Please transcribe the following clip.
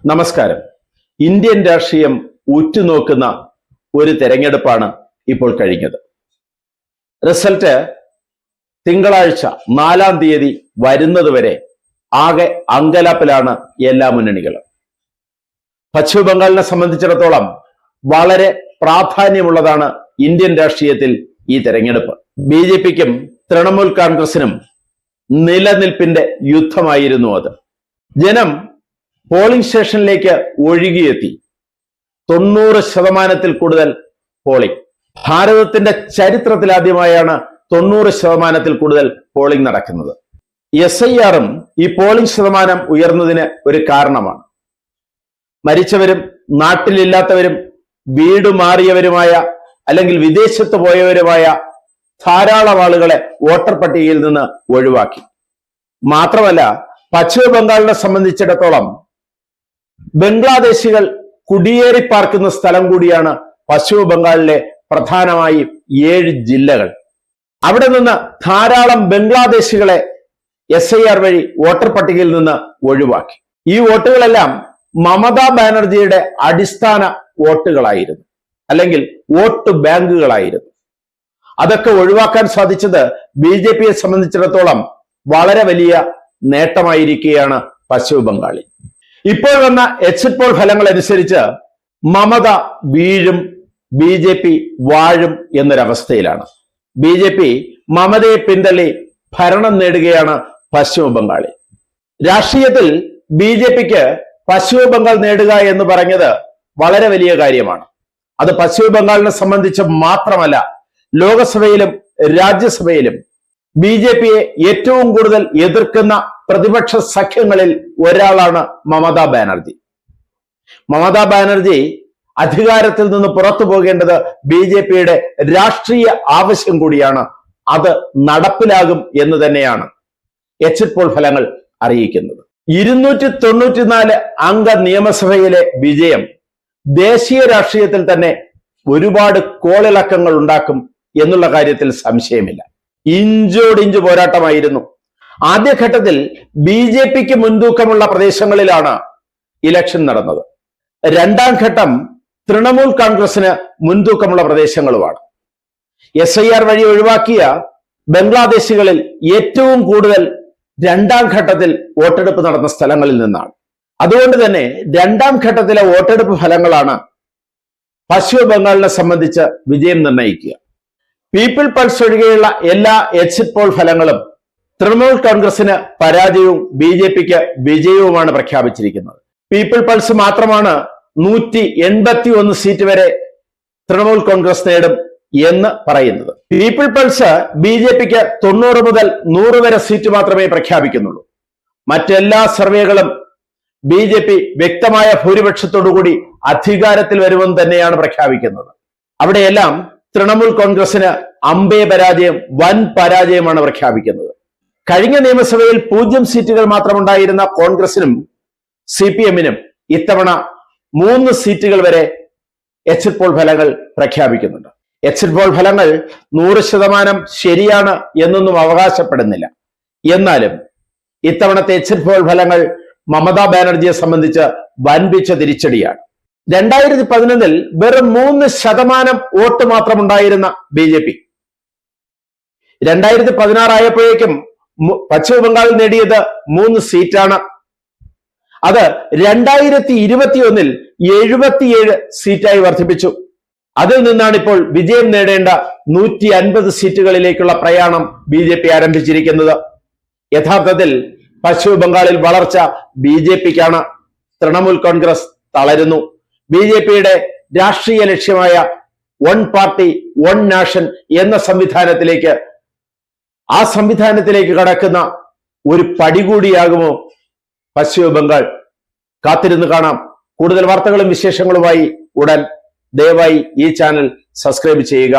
നമസ്കാരം. ഇന്ത്യൻ രാഷ്ട്രീയം ഉറ്റുനോക്കുന്ന ഒരു തെരഞ്ഞെടുപ്പാണ് ഇപ്പോൾ കഴിഞ്ഞത്. റിസൾട്ട് തിങ്കളാഴ്ച 4-ാം തീയതി വരുന്നതുവരെ ആകെ അങ്കലാപ്പിലാണ് എല്ലാ മുന്നണികളും. പശ്ചിമ ബംഗാളിനെ സംബന്ധിച്ചിടത്തോളം വളരെ പ്രാധാന്യമുള്ളതാണ് ഇന്ത്യൻ രാഷ്ട്രീയത്തിൽ ഈ തെരഞ്ഞെടുപ്പ്. ബി.ജെ.പിക്കും തൃണമൂൽ കോൺഗ്രസിനും നിലനിൽപ്പിന്റെ യുദ്ധമായിരുന്നു അത്. ജനം പോളിംഗ് സ്റ്റേഷനിലേക്ക് ഒഴുകിയെത്തി. 90% കൂടുതൽ പോളിംഗ്. ഭാരതത്തിന്റെ ചരിത്രത്തിലാദ്യമായാണ് 90% കൂടുതൽ പോളിംഗ് നടക്കുന്നത്. SIRഉം ഈ പോളിംഗ് ശതമാനം ഉയർന്നതിന് ഒരു കാരണമാണ്. മരിച്ചവരും നാട്ടിലില്ലാത്തവരും വീട് മാറിയവരുമായ അല്ലെങ്കിൽ വിദേശത്ത് പോയവരുമായ ധാരാളം ആളുകളെ വോട്ടർ പട്ടികയിൽ നിന്ന് ഒഴിവാക്കി. മാത്രമല്ല, പശ്ചിമ ബംഗാളിനെ സംബന്ധിച്ചിടത്തോളം ബംഗ്ലാദേശികൾ കുടിയേറി പാർക്കുന്ന സ്ഥലം കൂടിയാണ് പശ്ചിമ ബംഗാളിലെ പ്രധാനമായും 7 ജില്ലകൾ. അവിടെ നിന്ന് ധാരാളം ബംഗ്ലാദേശികളെ SIR വഴി വോട്ടർ പട്ടികയിൽ നിന്ന് ഒഴിവാക്കി. ഈ വോട്ടുകളെല്ലാം മമതാ ബാനർജിയുടെ അടിസ്ഥാന വോട്ടുകളായിരുന്നു, അല്ലെങ്കിൽ വോട്ട് ബാങ്കുകളായിരുന്നു. അതൊക്കെ ഒഴിവാക്കാൻ സാധിച്ചത് ബി.ജെ.പിയെ സംബന്ധിച്ചിടത്തോളം വളരെ വലിയ നേട്ടമായിരിക്കുകയാണ് പശ്ചിമ ബംഗാളിൽ. ഇപ്പോൾ വന്ന എക്സിറ്റ് പോൾ ഫലങ്ങൾ അനുസരിച്ച് മമത വീഴും, ബി.ജെ.പി വാഴും എന്നൊരവസ്ഥയിലാണ്. ബി.ജെ.പി മമതയെ പിന്തള്ളി ഭരണം നേടുകയാണ് പശ്ചിമ ബംഗാളിൽ. രാഷ്ട്രീയത്തിൽ ബി.ജെ.പിക്ക് പശ്ചിമ ബംഗാൾ നേടുക എന്ന് പറഞ്ഞത് വളരെ വലിയ കാര്യമാണ്. അത് പശ്ചിമ ബംഗാളിനെ സംബന്ധിച്ച് മാത്രമല്ല, ലോകസഭയിലും രാജ്യസഭയിലും ബി.ജെ.പിയെ ഏറ്റവും കൂടുതൽ എതിർക്കുന്ന പ്രതിപക്ഷ സഖ്യങ്ങളിൽ ഒരാളാണ് മമതാ ബാനർജി. മമതാ ബാനർജി അധികാരത്തിൽ നിന്ന് പുറത്തു പോകേണ്ടത് ബി.ജെ.പിയുടെ രാഷ്ട്രീയ ആവശ്യം കൂടിയാണ്. അത് നടപ്പിലാകും എന്ന് തന്നെയാണ് എക്സിറ്റ് പോൾ ഫലങ്ങൾ അറിയിക്കുന്നത്. 294 അംഗ നിയമസഭയിലെ വിജയം ദേശീയ രാഷ്ട്രീയത്തിൽ തന്നെ ഒരുപാട് കോളിളക്കങ്ങൾ ഉണ്ടാക്കും എന്നുള്ള കാര്യത്തിൽ സംശയമില്ല. ഇഞ്ചോടിഞ്ച് പോരാട്ടമായിരുന്നു. ആദ്യഘട്ടത്തിൽ ബി.ജെ.പിക്ക് മുൻതൂക്കമുള്ള പ്രദേശങ്ങളിലാണ് ഇലക്ഷൻ നടന്നത്. രണ്ടാം ഘട്ടം തൃണമൂൽ കോൺഗ്രസിന് മുൻതൂക്കമുള്ള പ്രദേശങ്ങളുമാണ്. SIR വഴി ഒഴിവാക്കിയ ബംഗ്ലാദേശികളിൽ ഏറ്റവും കൂടുതൽ രണ്ടാം ഘട്ടത്തിൽ വോട്ടെടുപ്പ് നടന്ന സ്ഥലങ്ങളിൽ നിന്നാണ്. അതുകൊണ്ട് തന്നെ രണ്ടാം ഘട്ടത്തിലെ വോട്ടെടുപ്പ് ഫലങ്ങളാണ് പശ്ചിമ ബംഗാളിനെ സംബന്ധിച്ച് വിജയം നിർണ്ണയിക്കുക. പീപ്പിൾ പൾസ് ഒഴികെയുള്ള എല്ലാ എക്സിറ്റ് പോൾ ഫലങ്ങളും തൃണമൂൽ കോൺഗ്രസിന് പരാജയവും ബി.ജെ.പിക്ക് വിജയവുമാണ് പ്രഖ്യാപിച്ചിരിക്കുന്നത്. പീപ്പിൾ പൾസ് മാത്രമാണ് 181 സീറ്റ് വരെ തൃണമൂൽ കോൺഗ്രസ് നേടും എന്ന് പറയുന്നത്. പീപ്പിൾ പൾസ് ബി.ജെ.പിക്ക് 90 മുതൽ 100 വരെ സീറ്റ് മാത്രമേ പ്രഖ്യാപിക്കുന്നുള്ളൂ. മറ്റെല്ലാ സർവേകളും ബി.ജെ.പി വ്യക്തമായ ഭൂരിപക്ഷത്തോടുകൂടി അധികാരത്തിൽ വരുമെന്ന് തന്നെയാണ് പ്രഖ്യാപിക്കുന്നത്. അവിടെയെല്ലാം തൃണമൂൽ കോൺഗ്രസിന് അമ്പേ പരാജയം, വൻ പരാജയമാണ് പ്രഖ്യാപിക്കുന്നത്. കഴിഞ്ഞ നിയമസഭയിൽ 0 സീറ്റുകൾ മാത്രമുണ്ടായിരുന്ന കോൺഗ്രസിനും CPM-നും ഇത്തവണ 3 സീറ്റുകൾ വരെ എക്സിറ്റ് പോൾ ഫലങ്ങൾ പ്രഖ്യാപിക്കുന്നുണ്ട്. എക്സിറ്റ് പോൾ ഫലങ്ങൾ 100% ശരിയാണ് എന്നൊന്നും അവകാശപ്പെടുന്നില്ല. എന്നാലും ഇത്തവണത്തെ എക്സിറ്റ് പോൾ ഫലങ്ങൾ മമതാ ബാനർജിയെ സംബന്ധിച്ച് വൻപിച്ച തിരിച്ചടിയാണ്. 2011 വെറും 3% വോട്ട് മാത്രമുണ്ടായിരുന്ന ബി.ജെ.പി 2016 ആയപ്പോഴേക്കും പശ്ചിമ ബംഗാളിൽ നേടിയത് 3 സീറ്റാണ്. അത് 2021 77 സീറ്റായി വർദ്ധിപ്പിച്ചു. അതിൽ നിന്നാണ് ഇപ്പോൾ വിജയം നേടേണ്ട 150 സീറ്റുകളിലേക്കുള്ള പ്രയാണം ബി.ജെ.പി ആരംഭിച്ചിരിക്കുന്നത്. യഥാർത്ഥത്തിൽ പശ്ചിമ ബംഗാളിൽ വളർച്ച ബി.ജെ.പിക്കാണ്. തൃണമൂൽ കോൺഗ്രസ് തളരുന്നു. ബി.ജെ.പിയുടെ രാഷ്ട്രീയ ലക്ഷ്യമായ വൺ പാർട്ടി വൺ നാഷൻ എന്ന സംവിധാനത്തിലേക്ക് കടക്കുന്ന ഒരു പടി കൂടിയാകുമോ പശ്ചിമ ബംഗാൾ? കാത്തിരുന്ന് കാണാം. കൂടുതൽ വാർത്തകളും വിശേഷങ്ങളുമായി ഉടൻ. ദയവായി ഈ ചാനൽ സബ്സ്ക്രൈബ് ചെയ്യുക.